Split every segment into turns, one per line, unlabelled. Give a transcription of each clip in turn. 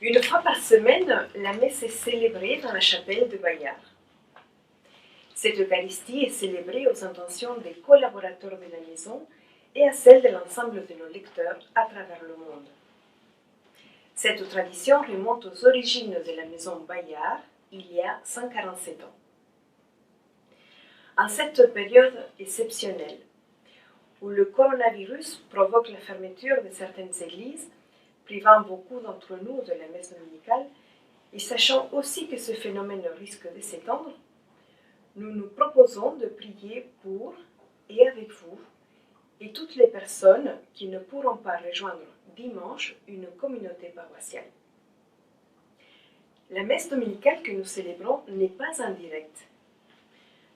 Une fois par semaine, la messe est célébrée dans la chapelle de Bayard. Cette Eucharistie est célébrée aux intentions des collaborateurs de la maison et à celles de l'ensemble de nos lecteurs à travers le monde. Cette tradition remonte aux origines de la maison Bayard il y a 147 ans. En cette période exceptionnelle, où le coronavirus provoque la fermeture de certaines églises, privant beaucoup d'entre nous de la messe dominicale, et sachant aussi que ce phénomène risque de s'étendre, nous nous proposons de prier pour et avec vous et toutes les personnes qui ne pourront pas rejoindre dimanche une communauté paroissiale. La messe dominicale que nous célébrons n'est pas en direct.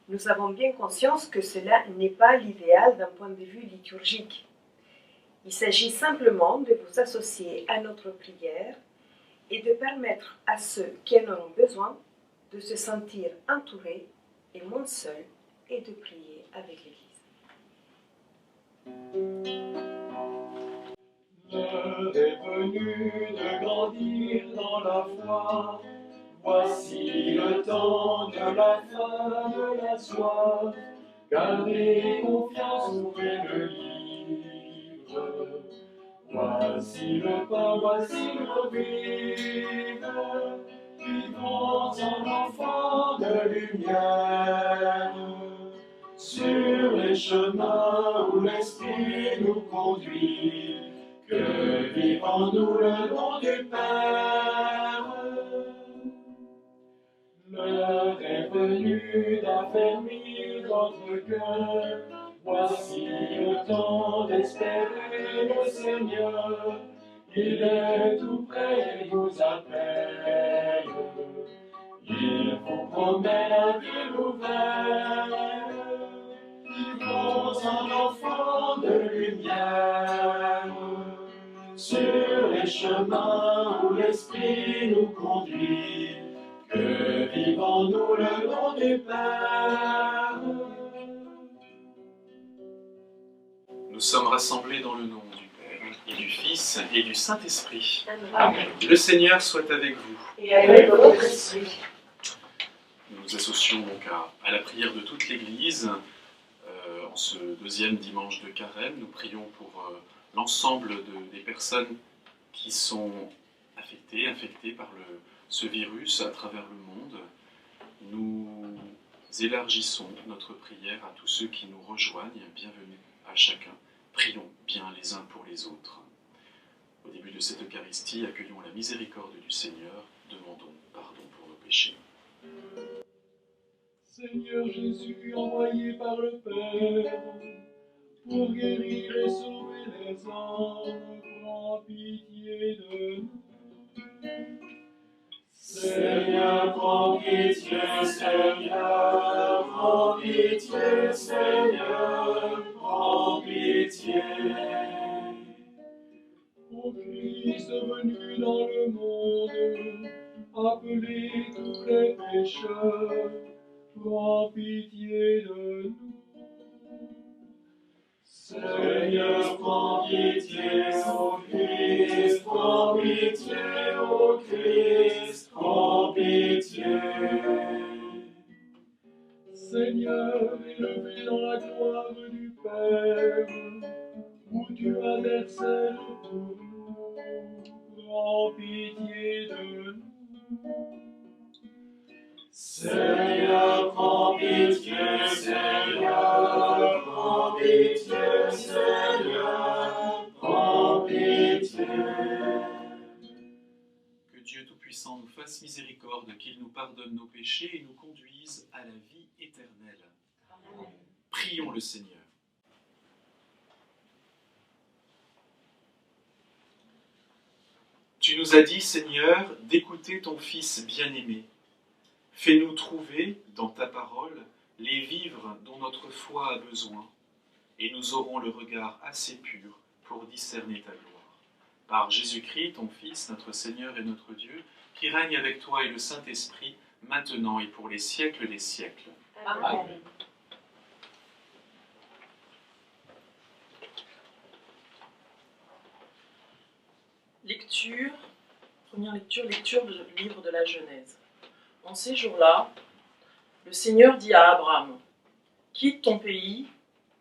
Nous avons bien conscience que cela n'est pas l'idéal d'un point de vue liturgique. Il s'agit simplement de vous associer à notre prière et de permettre à ceux qui en auront besoin de se sentir entourés et moins seuls et de prier avec l'Église.
L'heure est venue de grandir dans la foi. Voici le temps de la faim, de la soif. Gardez confiance, ouvrez le livre. Voici le pain, voici le vivre. Vivons en enfants de lumière. Sur les chemins où l'Esprit nous conduit, que vive en nous le nom du Père. L'heure est venue d'affermir notre cœur. Voici le temps d'espérer le Seigneur. Il est tout près, il vous appelle. Il vous promet la vie ouverte. Vivons en enfants de lumière. Sur les chemins où l'Esprit nous conduit, que vive en nous le nom du Père.
Nous sommes rassemblés dans le nom du Père, et du Fils, et du Saint-Esprit.
Amen.
Le Seigneur soit avec vous.
Et avec votre esprit.
Nous nous associons donc à la prière de toute l'Église. En ce deuxième dimanche de Carême, nous prions pour l'ensemble des personnes qui sont infectées par ce virus à travers le monde. Nous élargissons notre prière à tous ceux qui nous rejoignent. Bienvenue à chacun. Prions bien les uns pour les autres. Au début de cette Eucharistie, accueillons la miséricorde du Seigneur. Demandons pardon pour nos péchés.
Seigneur Jésus, envoyé par le Père, pour guérir et sauver les âmes, prends pitié de nous. Seigneur, prends pitié, Seigneur, prends pitié, Seigneur, prends pitié. Ô Christ venu dans le monde, appelez tous les pécheurs, prends pitié de nous. Seigneur, prends pitié, ô Christ, prends pitié, ô Christ, prends pitié. Seigneur, élevé dans la gloire du Père, où tu intercèdes pour nous, prends pitié de nous. Seigneur, prends pitié, Seigneur, prends pitié, Seigneur, prends pitié.
Que Dieu Tout-Puissant nous fasse miséricorde, qu'il nous pardonne nos péchés et nous conduise à la vie éternelle. Amen. Prions le Seigneur. Tu nous as dit, Seigneur, d'écouter ton Fils bien-aimé. Fais-nous trouver, dans ta parole, les vivres dont notre foi a besoin, et nous aurons le regard assez pur pour discerner ta gloire. Par Jésus-Christ, ton Fils, notre Seigneur et notre Dieu, qui règne avec toi et le Saint-Esprit, maintenant et pour les siècles des siècles.
Amen.
Lecture Première lecture du livre de la Genèse. En ces jours-là, le Seigneur dit à Abraham, « Quitte ton pays,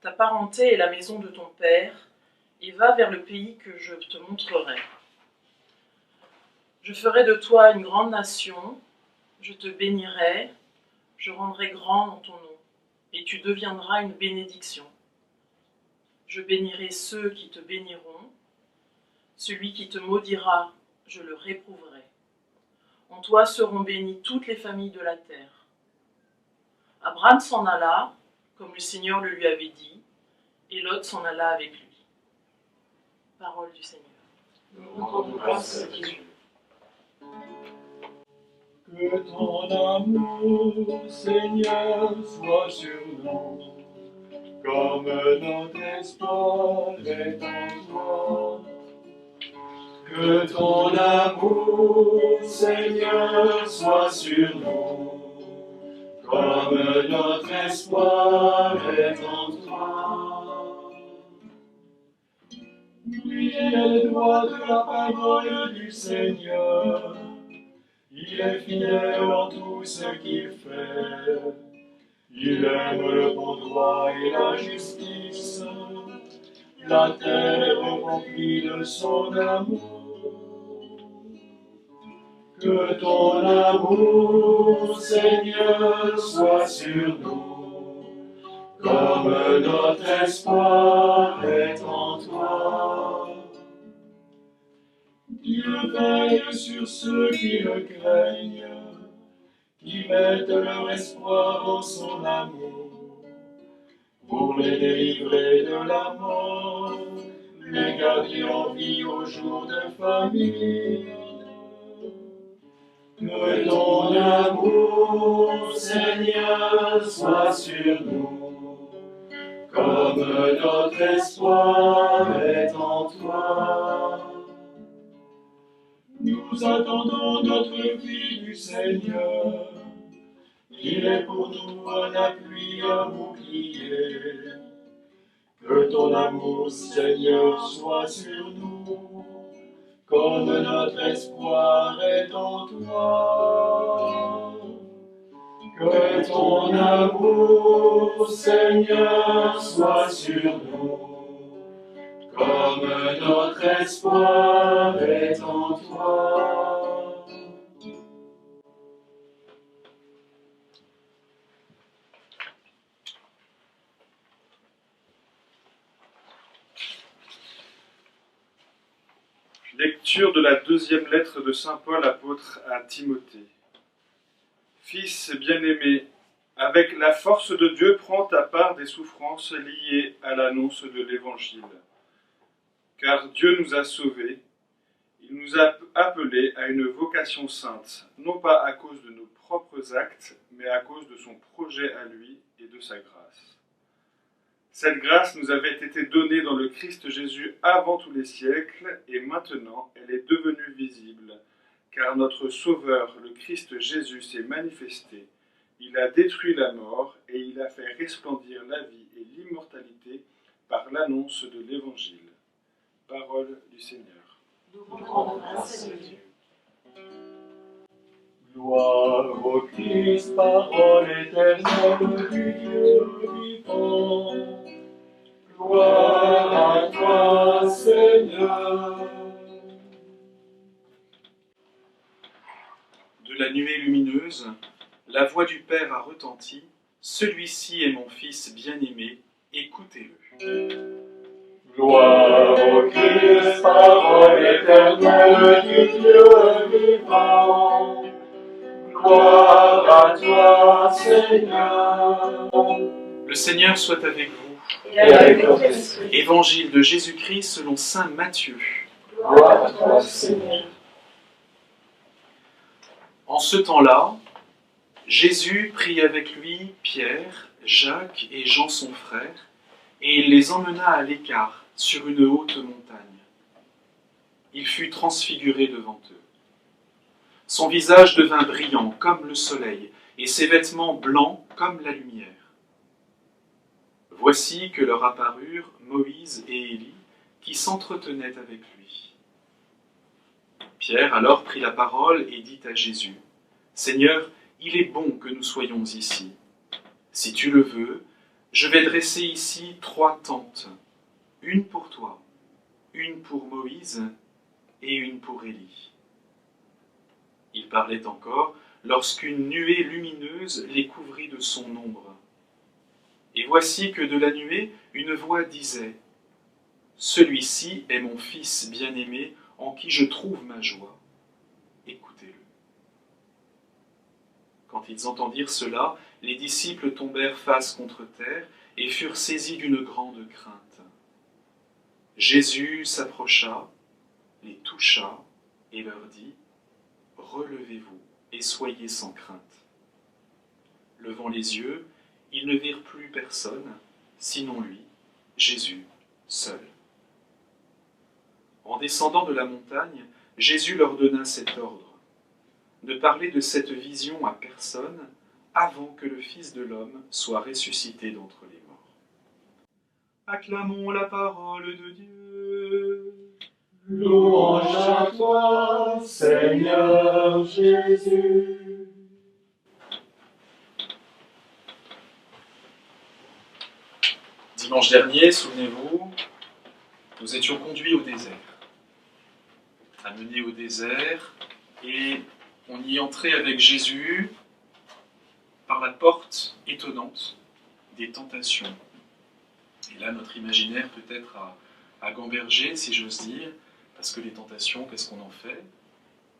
ta parenté et la maison de ton père, et va vers le pays que je te montrerai. Je ferai de toi une grande nation, je te bénirai, je rendrai grand en ton nom, et tu deviendras une bénédiction. Je bénirai ceux qui te béniront, celui qui te maudira, je le réprouverai. En toi seront bénies toutes les familles de la terre. » Abraham s'en alla, comme le Seigneur le lui avait dit, et Lot s'en alla avec lui. Parole du Seigneur.
Nous rendons grâce à Dieu. Que ton amour, Seigneur, soit sur nous, comme notre espoir est en toi. Que ton amour, Seigneur, soit sur nous, comme notre espoir est en toi. Lui est le droit de la parole du Seigneur. Il est fidèle en tout ce qu'il fait. Il aime le bon droit et la justice. La terre est remplie de son amour. Que ton amour, Seigneur, soit sur nous, comme notre espoir est en toi. Dieu veille sur ceux qui le craignent, qui mettent leur espoir en son amour, pour les délivrer de la mort, les garder en vie au jour de famine. Que ton amour, Seigneur, soit sur nous, comme notre espoir est en toi. Nous attendons notre vie du Seigneur. Il est pour nous un appui, un bouclier. Que ton amour, Seigneur, soit sur nous, comme notre espoir est en toi. Que ton amour, Seigneur, soit sur nous, comme notre espoir est en toi.
Lecture de la deuxième lettre de saint Paul apôtre à Timothée. Fils bien-aimé, avec la force de Dieu, prends ta part des souffrances liées à l'annonce de l'Évangile. Car Dieu nous a sauvés, il nous a appelés à une vocation sainte, non pas à cause de nos propres actes, mais à cause de son projet à lui et de sa grâce. Cette grâce nous avait été donnée dans le Christ Jésus avant tous les siècles, et maintenant elle est devenue visible, car notre Sauveur, le Christ Jésus, s'est manifesté. Il a détruit la mort, et il a fait resplendir la vie et l'immortalité par l'annonce de l'Évangile. Parole du Seigneur.
Nous rendons grâce à Dieu.
Gloire au Christ, parole éternelle du Dieu vivant. Gloire à toi, Seigneur.
De la nuée lumineuse, la voix du Père a retenti. Celui-ci est mon Fils bien-aimé, écoutez-le.
Gloire au Christ, parole éternelle du Dieu vivant. Gloire à toi, Seigneur.
Le Seigneur soit avec vous.
Et avec votre esprit.
Évangile de Jésus-Christ selon saint Matthieu.
Gloire à toi, Seigneur.
En ce temps-là, Jésus prit avec lui Pierre, Jacques et Jean son frère, et il les emmena à l'écart, sur une haute montagne. Il fut transfiguré devant eux. Son visage devint brillant comme le soleil, et ses vêtements blancs comme la lumière. Voici que leur apparurent Moïse et Élie, qui s'entretenaient avec lui. Pierre alors prit la parole et dit à Jésus, « Seigneur, il est bon que nous soyons ici. Si tu le veux, je vais dresser ici 3 tentes, une pour toi, une pour Moïse et une pour Élie. » Il parlait encore lorsqu'une nuée lumineuse les couvrit de son ombre. Et voici que de la nuée, une voix disait, « Celui-ci est mon Fils bien-aimé, en qui je trouve ma joie. Écoutez-le. » Quand ils entendirent cela, les disciples tombèrent face contre terre et furent saisis d'une grande crainte. Jésus s'approcha, les toucha et leur dit, « Relevez-vous et soyez sans crainte. » Levant les yeux, ils ne virent plus personne, sinon lui, Jésus, seul. En descendant de la montagne, Jésus leur donna cet ordre, de parler de cette vision à personne avant que le Fils de l'homme soit ressuscité d'entre les morts. Acclamons la parole de Dieu.
Louange à toi, Seigneur Jésus.
Dimanche dernier, souvenez-vous, nous étions conduits au désert, amenés au désert, et on y entrait avec Jésus par la porte étonnante des tentations. Et là, notre imaginaire peut-être a gambergé, si j'ose dire, parce que les tentations, qu'est-ce qu'on en fait?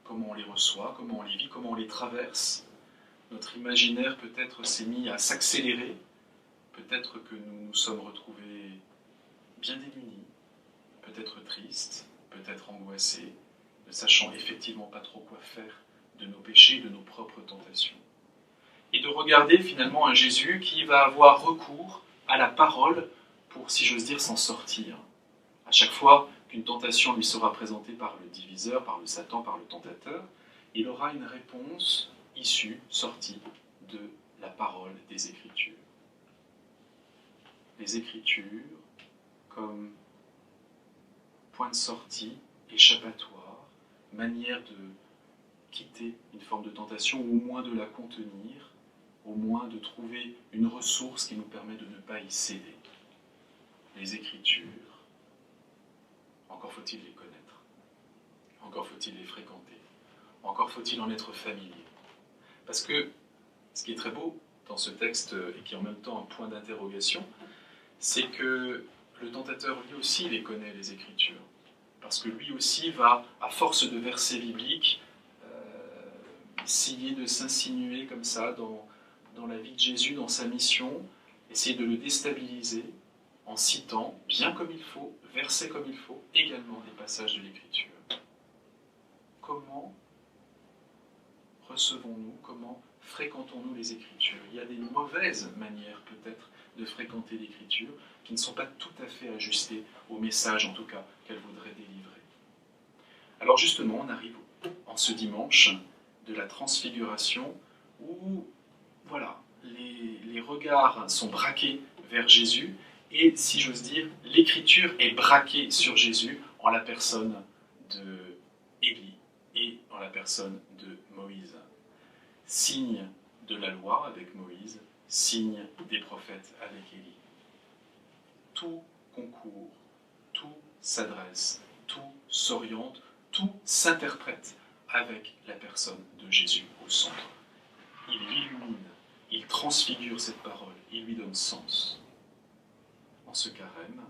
Comment on les reçoit? Comment on les vit? Comment on les traverse? Notre imaginaire peut-être s'est mis à s'accélérer. Peut-être que nous nous sommes retrouvés bien démunis, peut-être tristes, peut-être angoissés, ne sachant effectivement pas trop quoi faire de nos péchés, de nos propres tentations. Et de regarder finalement un Jésus qui va avoir recours à la parole pour, si j'ose dire, s'en sortir. À chaque fois qu'une tentation lui sera présentée par le diviseur, par le Satan, par le tentateur, il aura une réponse issue, sortie de la parole des Écritures. Les Écritures comme point de sortie, échappatoire, manière de quitter une forme de tentation, ou au moins de la contenir, au moins de trouver une ressource qui nous permet de ne pas y céder. Les Écritures, encore faut-il les connaître, encore faut-il les fréquenter, encore faut-il en être familier. Parce que ce qui est très beau dans ce texte, et qui est en même temps un point d'interrogation, c'est que le tentateur, lui aussi, les connaît, les Écritures. Parce que lui aussi va, à force de versets bibliques, essayer de s'insinuer comme ça dans la vie de Jésus, dans sa mission, essayer de le déstabiliser en citant, bien comme il faut, verset comme il faut, également des passages de l'Écriture. Comment recevons-nous, comment fréquentons-nous les Écritures? Il y a des mauvaises manières peut-être de fréquenter l'Écriture qui ne sont pas tout à fait ajustées au message, en tout cas, qu'elle voudrait délivrer. Alors justement, on arrive en ce dimanche de la transfiguration où, voilà, les regards sont braqués vers Jésus et, si j'ose dire, l'Écriture est braquée sur Jésus en la personne de Élie et en la personne de Moïse. Signe de la loi avec Moïse, signe des prophètes avec Élie. Tout concourt, tout s'adresse, tout s'oriente, tout s'interprète avec la personne de Jésus au centre. Il l'illumine, il transfigure cette parole, il lui donne sens. En ce carême,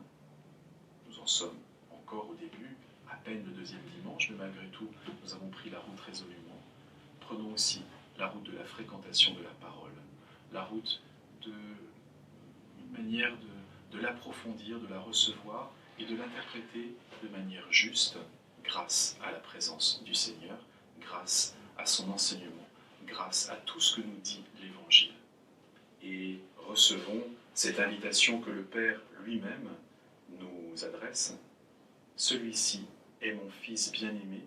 nous en sommes encore au début, à peine le deuxième dimanche, mais malgré tout, nous avons pris la route résolument. Prenons aussi la route de la fréquentation de la parole, la route d'une manière de l'approfondir, de la recevoir et de l'interpréter de manière juste grâce à la présence du Seigneur, grâce à son enseignement, grâce à tout ce que nous dit l'Évangile. Et recevons cette invitation que le Père lui-même nous adresse. Celui-ci est mon Fils bien-aimé,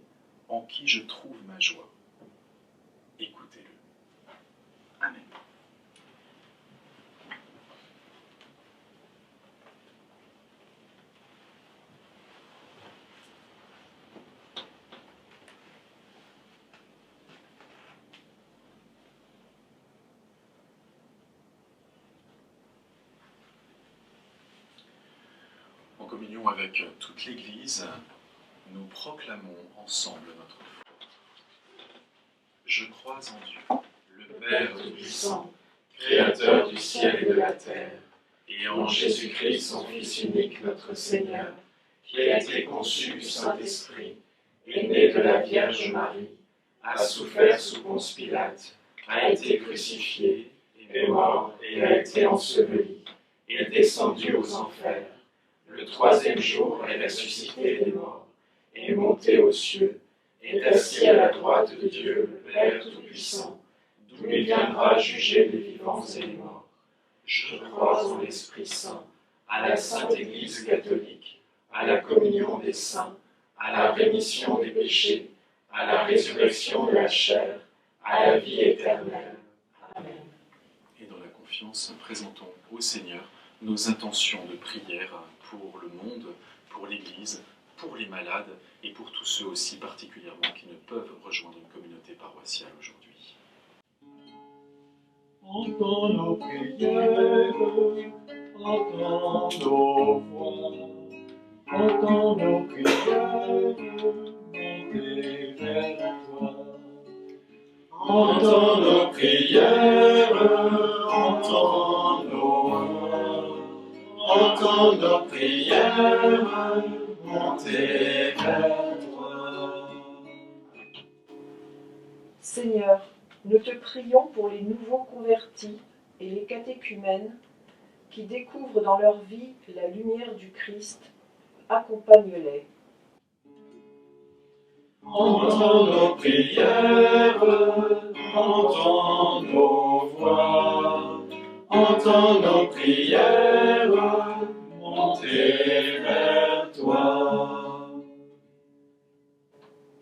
en qui je trouve ma joie. Écoutez-le. Amen. communion avec toute l'Église, nous proclamons ensemble notre foi. Je crois en Dieu, le Père Tout-Puissant, Créateur du ciel et de la terre, et en Jésus-Christ, son Fils unique, notre Seigneur, qui a été conçu du Saint-Esprit, est né de la Vierge Marie, a souffert sous Ponce Pilate, a été crucifié, est mort et a été enseveli, est descendu aux enfers. Le troisième jour est ressuscité des morts, est monté aux cieux, est assis à la droite de Dieu, le Père Tout-Puissant, d'où il viendra juger les vivants et les morts. Je crois en l'Esprit Saint, à la Sainte Église catholique, à la communion des saints, à la rémission des péchés, à la résurrection de la chair, à la vie éternelle. Amen. Et dans la confiance, présentons au Seigneur nos intentions de prière pour le monde, pour l'Église, pour les malades et pour tous ceux aussi particulièrement qui ne peuvent rejoindre une communauté paroissiale aujourd'hui.
Entends nos prières, entends nos voix, entends nos prières, montez vers toi. Entends nos prières, entends nos voix, entends nos prières, montez vers toi.
Seigneur, nous te prions pour les nouveaux convertis et les catéchumènes qui découvrent dans leur vie la lumière du Christ. Accompagne-les.
Entends nos prières, entends nos voix, entends nos prières, montez vers toi.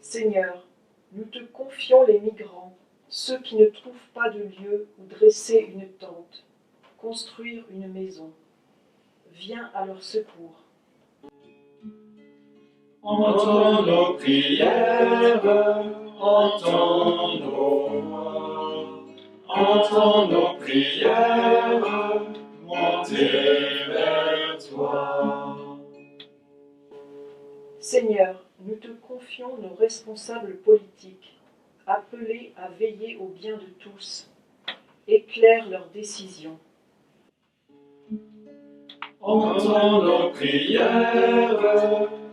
Seigneur, nous te confions les migrants, ceux qui ne trouvent pas de lieu où dresser une tente, construire une maison. Viens à leur secours.
Entends nos prières, entends nos voix, entends nos prières, montez vers toi.
Seigneur, nous te confions nos responsables politiques, appelés à veiller au bien de tous. Éclaire leurs décisions.
Entends nos prières,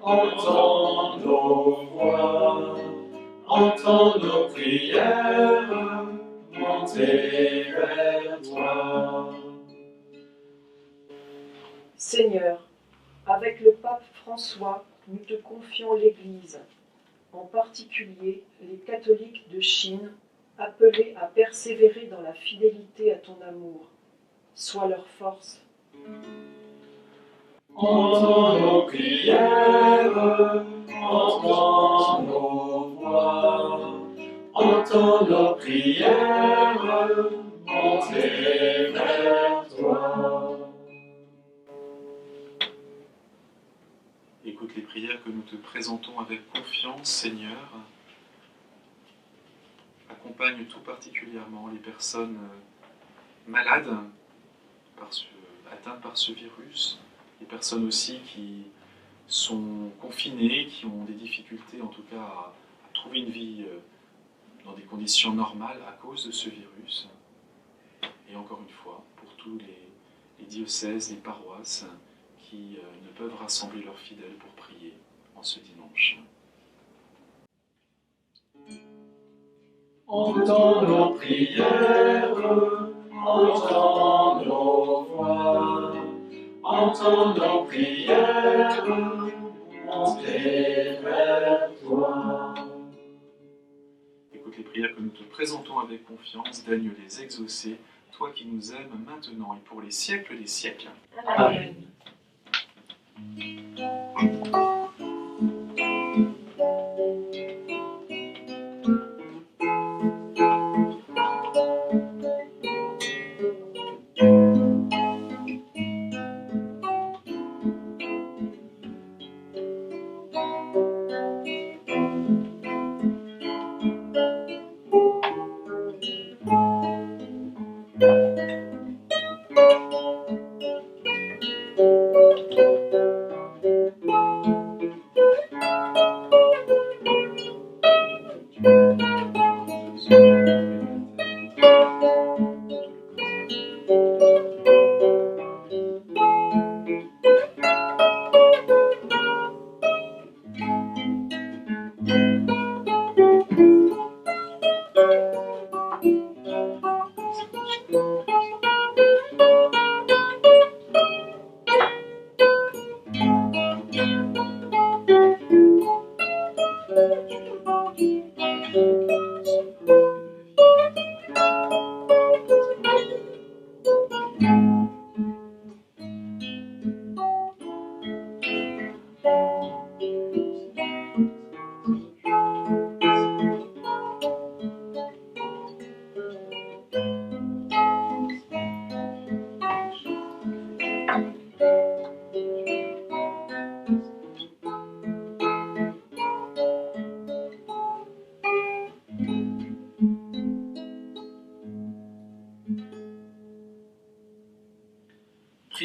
entends nos voix, entends nos prières, montez vers toi.
Seigneur, avec le pape François, nous te confions l'Église, en particulier les catholiques de Chine, appelés à persévérer dans la fidélité à ton amour. Sois leur force.
Entends nos prières, entends nos voix, entends nos prières, montez vers toi.
Écoute les prières que nous te présentons avec confiance, Seigneur. Accompagne tout particulièrement les personnes malades, atteintes par ce virus, les personnes aussi qui sont confinées, qui ont des difficultés en tout cas à trouver une vie dans des conditions normales à cause de ce virus. Et encore une fois, pour tous les diocèses, les paroisses qui ne peuvent rassembler leurs fidèles pour prier en ce dimanche.
Entends nos prières, entends nos voix, entends nos prières, montez vers toi.
Écoute les prières que nous te présentons avec confiance, daigne les exaucer, toi qui nous aimes maintenant et pour les siècles des siècles.
Amen.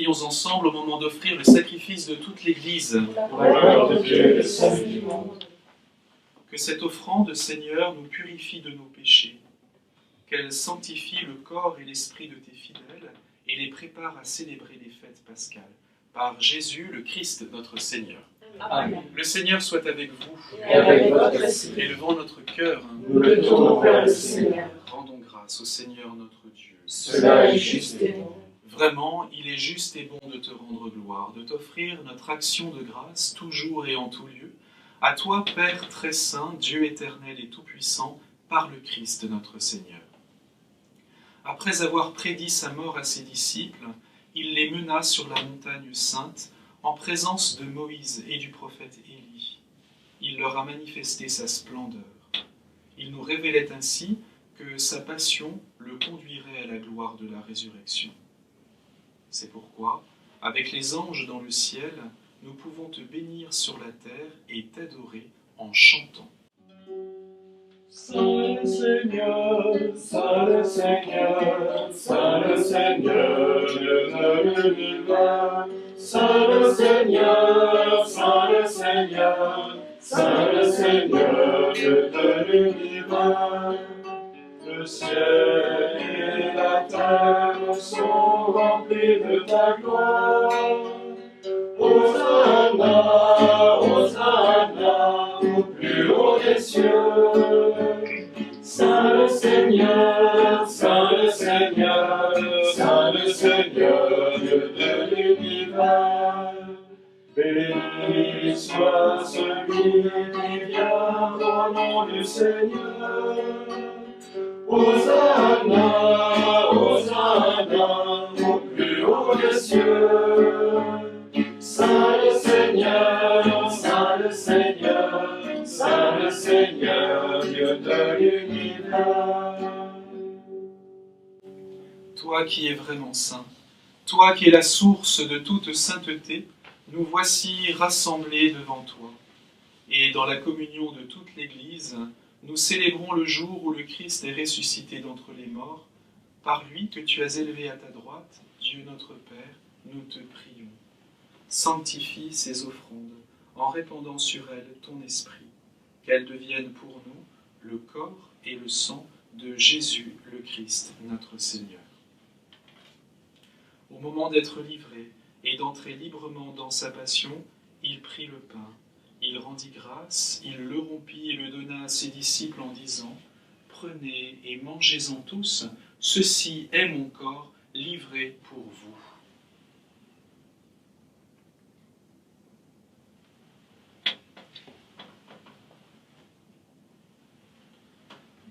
prions ensemble au moment d'offrir le sacrifice de toute l'Église.
Pour la gloire de Dieu et le salut du monde.
Que cette offrande, Seigneur, nous purifie de nos péchés, qu'elle sanctifie le corps et l'esprit de tes fidèles et les prépare à célébrer les fêtes pascales. Par Jésus, le Christ, notre Seigneur.
Amen.
Le Seigneur soit avec vous.
Et avec votre esprit,
Élevons notre cœur.
nous le tournons vers le Seigneur.
Rendons grâce au Seigneur notre Dieu.
Cela est juste et bon.
Vraiment, il est juste et bon de te rendre gloire, de t'offrir notre action de grâce, toujours et en tout lieu. À toi, Père très saint, Dieu éternel et tout-puissant, par le Christ notre Seigneur. Après avoir prédit sa mort à ses disciples, il les mena sur la montagne sainte, en présence de Moïse et du prophète Élie. Il leur a manifesté sa splendeur. Il nous révélait ainsi que sa passion le conduirait à la gloire de la résurrection. C'est pourquoi, avec les anges dans le ciel, nous pouvons te bénir sur la terre et t'adorer en chantant.
Saint le Seigneur, Saint le Seigneur, Saint le Seigneur, Dieu de l'univers. Saint le Seigneur, Saint le Seigneur, Saint le Seigneur, Dieu de l'univers. Le ciel et la terre sont remplis de ta gloire. Hosanna, Hosanna, au plus haut des cieux. Saint le Seigneur, Saint le Seigneur, Saint le Seigneur, Dieu de l'univers. Béni soit celui qui vient au nom du Seigneur. Hosanna, Hosanna, au plus haut des cieux. Saint le Seigneur, Saint le Seigneur, Saint le Seigneur, Dieu de l'univers.
Toi qui es vraiment saint, toi qui es la source de toute sainteté, nous voici rassemblés devant toi. Et dans la communion de toute l'Église, nous célébrons le jour où le Christ est ressuscité d'entre les morts. Par lui que tu as élevé à ta droite, Dieu notre Père, nous te prions. Sanctifie ces offrandes en répandant sur elles ton esprit, qu'elles deviennent pour nous le corps et le sang de Jésus le Christ, notre Seigneur. Au moment d'être livré et d'entrer librement dans sa passion, il prit le pain, il rendit grâce, il le rompit et le donna à ses disciples en disant « Prenez et mangez-en tous, ceci est mon corps livré pour vous. »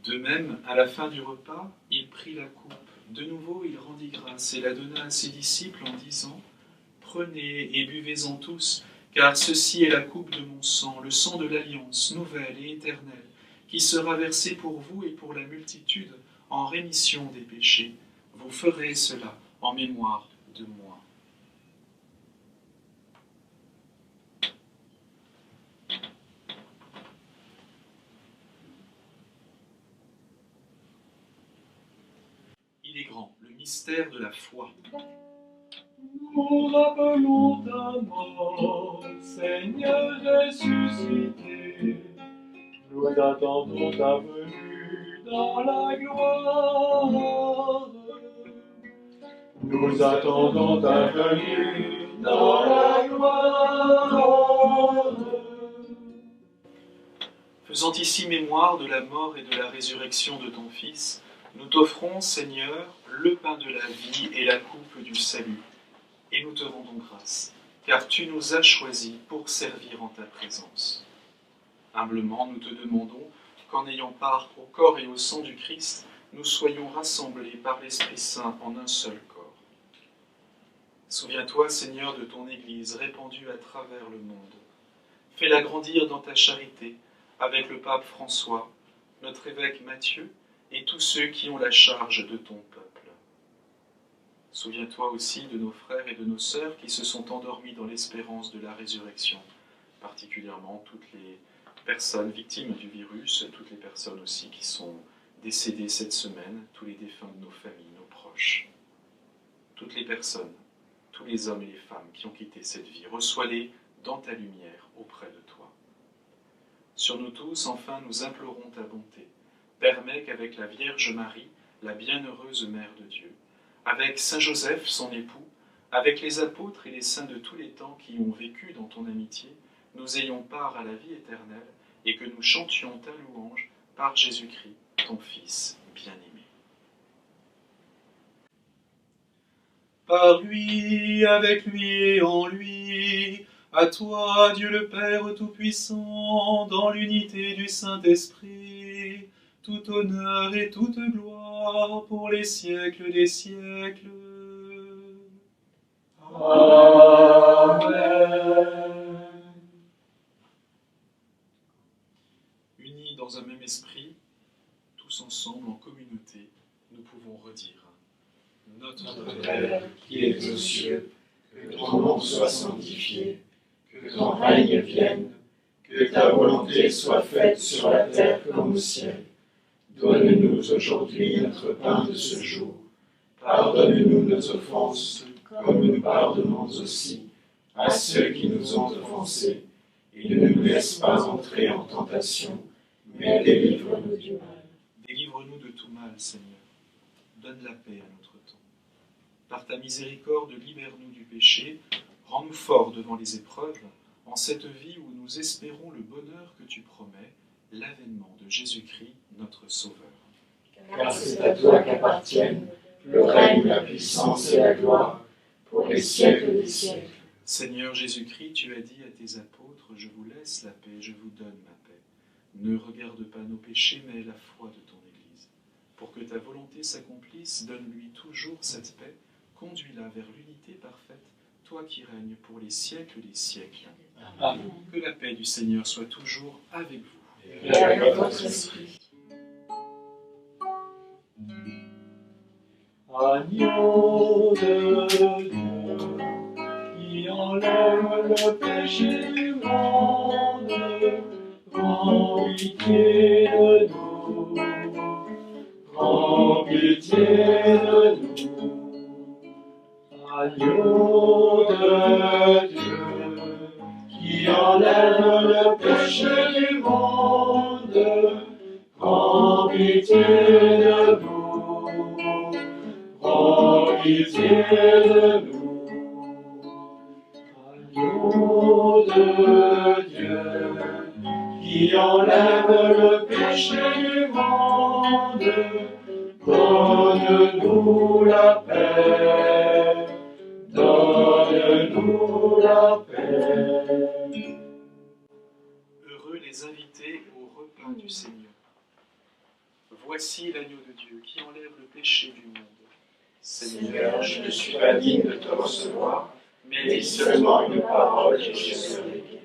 De même, à la fin du repas, il prit la coupe. De nouveau, il rendit grâce et la donna à ses disciples en disant « Prenez et buvez-en tous, car ceci est la coupe de mon sang, le sang de l'alliance nouvelle et éternelle, qui sera versé pour vous et pour la multitude en rémission des péchés. Vous ferez cela en mémoire de moi. » Il est grand, le mystère de la foi.
Nous rappelons ta mort, Seigneur ressuscité. Nous attendons ta venue dans la gloire. Nous attendons ta venue dans la gloire.
Faisant ici mémoire de la mort et de la résurrection de ton Fils, nous t'offrons, Seigneur, le pain de la vie et la coupe du salut. Et nous te rendons grâce, car tu nous as choisis pour servir en ta présence. Humblement, nous te demandons qu'en ayant part au corps et au sang du Christ, nous soyons rassemblés par l'Esprit Saint en un seul corps. Souviens-toi, Seigneur, de ton Église répandue à travers le monde. Fais-la grandir dans ta charité avec le pape François, notre évêque Matthieu et tous ceux qui ont la charge de ton peuple. Souviens-toi aussi de nos frères et de nos sœurs qui se sont endormis dans l'espérance de la résurrection, particulièrement toutes les personnes victimes du virus, toutes les personnes aussi qui sont décédées cette semaine, tous les défunts de nos familles, nos proches, toutes les personnes tous les hommes et les femmes qui ont quitté cette vie. Reçois-les dans ta lumière auprès de toi. Sur nous tous, enfin, nous implorons ta bonté. Permets qu'avec la Vierge Marie, la bienheureuse Mère de Dieu, avec Saint Joseph, son époux, avec les apôtres et les saints de tous les temps qui ont vécu dans ton amitié, nous ayons part à la vie éternelle et que nous chantions ta louange par Jésus-Christ, ton Fils bien-aimé.
Par lui, avec lui et en lui, à toi, Dieu le Père Tout-Puissant, dans l'unité du Saint-Esprit, tout honneur et toute gloire pour les siècles des siècles.
Amen.
Unis dans un même esprit, tous ensemble en communauté, nous pouvons redire
Notre Père qui es aux cieux, que ton nom soit sanctifié, que ton règne vienne, que ta volonté soit faite sur la terre comme au ciel. Donne-nous aujourd'hui notre pain de ce jour. Pardonne-nous nos offenses, comme nous pardonnons aussi à ceux qui nous ont offensés. Et ne nous laisse pas entrer en tentation, mais délivre-nous du mal.
Délivre-nous de tout mal, Seigneur. Donne la paix à notre temps. Par ta miséricorde, libère-nous du péché. Rends-nous forts devant les épreuves, en cette vie où nous espérons le bonheur que tu promets, l'avènement de Jésus-Christ, notre Sauveur.
Car c'est à toi qu'appartiennent le règne, la puissance et la gloire, pour les siècles des siècles.
Seigneur Jésus-Christ, tu as dit à tes apôtres, je vous laisse la paix, je vous donne ma paix. Ne regarde pas nos péchés, mais la foi de ton Église. Pour que ta volonté s'accomplisse, donne-lui toujours cette paix, conduis-la vers l'unité parfaite, toi qui règnes pour les siècles des siècles.
Amen.
Que la paix du Seigneur soit toujours avec vous.
Et avec votre esprit.
Agneau de Dieu, qui enlève le péché du monde, prends pitié de nous, prends pitié de nous. Agneau de Dieu, qui enlève le péché du monde, prends pitié de nous. Prends pitié de nous, agneau de Dieu, qui enlève le péché du monde, donne-nous la paix, donne-nous la paix.
Heureux les invités au repas du Seigneur. Voici l'agneau de Dieu qui enlève le péché du monde.
Seigneur, je ne suis pas digne de te recevoir, mais dis seulement une parole et je serai guéri.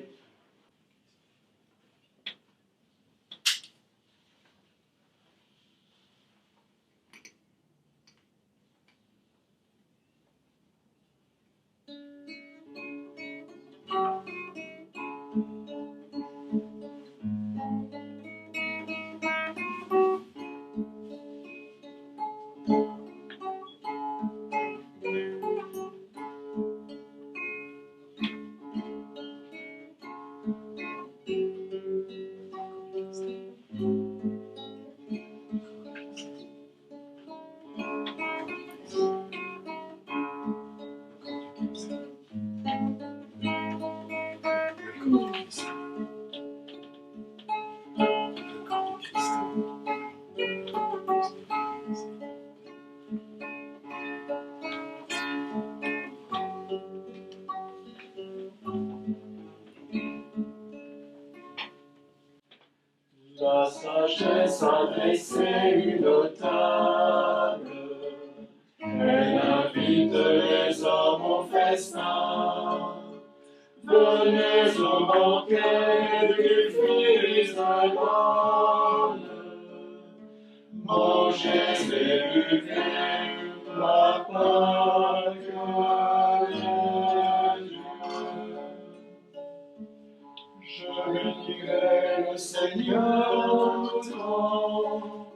La sagesse a dressé une table, elle invite les hommes au festin. Venez au banquet du Fils de l'homme, mangez et buvez la Pâque de Dieu. Je bénirai le Seigneur tout temps,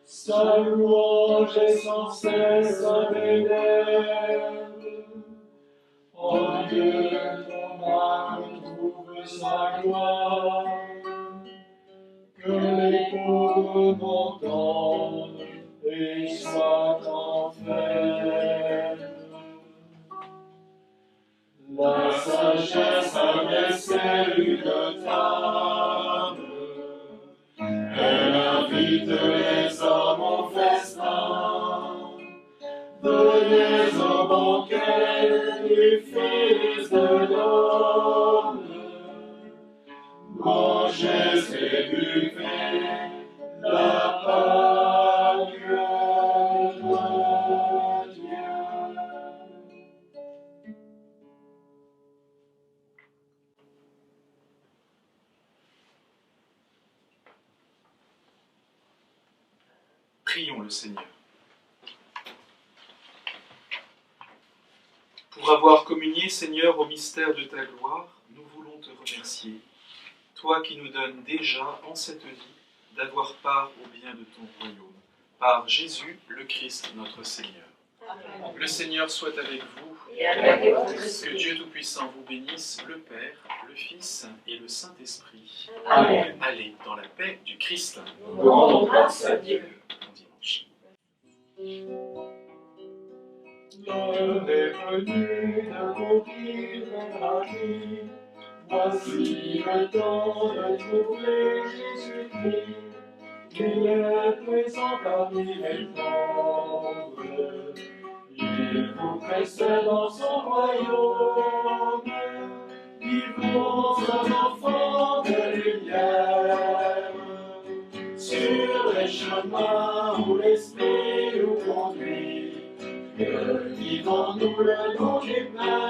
sa louange est sans cesse à mes lèvres.
En Dieu, ton âme trouve sa gloire. Que les pauvres m'entendent et soient en fête. La sagesse a une table. Elle invite les hommes au festin. Venez au banquet du Fils de l'homme. Mangez et buvez la Pâque de Dieu.
Prions le Seigneur. Pour avoir communié, Seigneur, au mystère de ta gloire, nous voulons te remercier. Toi qui nous donnes déjà, en cette vie, d'avoir part au bien de ton royaume, par Jésus, le Christ, notre Seigneur. Amen. Le Seigneur soit avec vous,
Et avec votre
que
esprit.
Dieu Tout-Puissant vous bénisse, le Père, le Fils et le Saint-Esprit.
Amen.
Allez dans la paix du Christ.
Nous rendons grâce à Dieu.
Bon dimanche.
L'heure est venue de courir vers la vie. Voici le temps de trouver Jésus-Christ. Il est présent parmi les pauvres. Il vous précède dans son royaume. Vivons un enfant de lumière. Sur les chemins où l'Esprit nous conduit. Que vivons-nous le nom du Père.